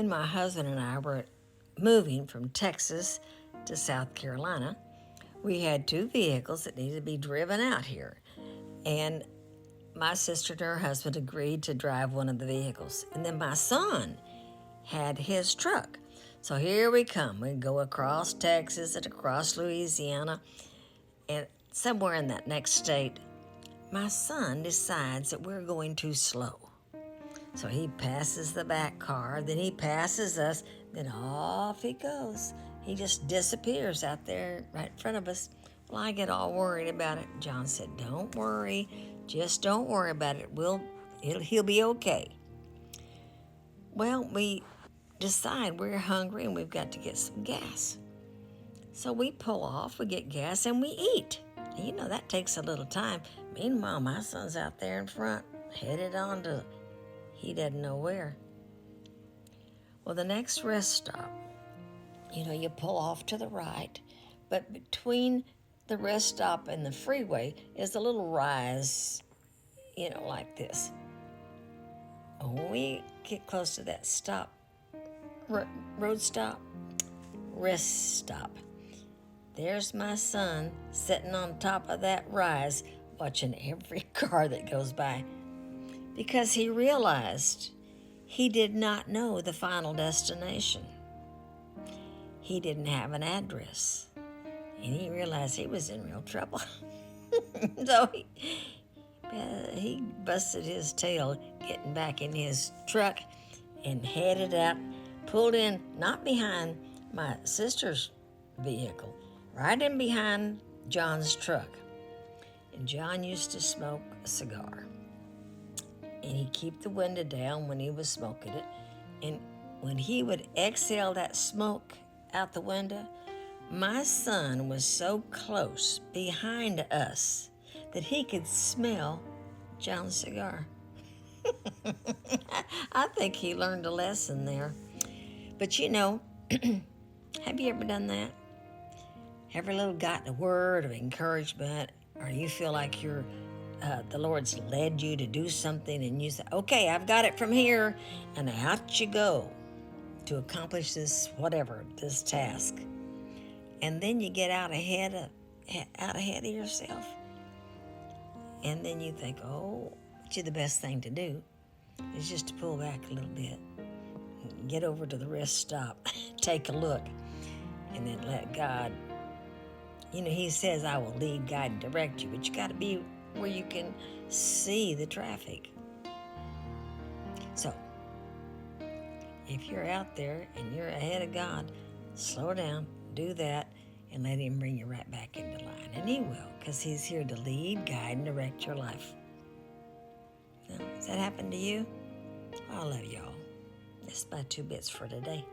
When my husband and I were moving from Texas to South Carolina, we had two vehicles that needed to be driven out here. And my sister and her husband agreed to drive one of the vehicles. And then my son had his truck. So here we come. We go across Texas and across Louisiana. And somewhere in that next state, my son decides that we're going too slow. So he passes the back car, then he passes us, then off he goes. He just disappears out there right in front of us. Well, I get all worried about it. John said, "Don't worry, just don't worry about it. He'll be okay." Well, we decide we're hungry and we've got to get some gas. So we pull off, we get gas, and we eat. And you know, that takes a little time. Meanwhile, my son's out there in front, headed on to he doesn't know where. Well, the next rest stop, you pull off to the right, but between the rest stop and the freeway is a little rise, like this. When we get close to that stop, road stop, rest stop, there's my son sitting on top of that rise watching every car that goes by because he realized he did not know the final destination. He didn't have an address, and he realized he was in real trouble. So he busted his tail getting back in his truck and headed out, pulled in, not behind my sister's vehicle, right in behind John's truck. And John used to smoke a cigar. And he'd keep the window down when he was smoking it. And when he would exhale that smoke out the window, my son was so close behind us that he could smell John's cigar. I think he learned a lesson there. But have you ever done that? Ever gotten a word of encouragement, or you feel like the Lord's led you to do something and you say, "Okay, I've got it from here," and out you go to accomplish this task. And then you get out ahead of yourself. And then you think, the best thing to do is just to pull back a little bit, get over to the rest stop, take a look, and then let God, he says, "I will lead, guide, and direct you," but you got to be where you can see the traffic. So, if you're out there and you're ahead of God, slow down, do that, and let Him bring you right back into line. And He will, because He's here to lead, guide, and direct your life. Now, has that happened to you? I love y'all. That's my 2 bits for today.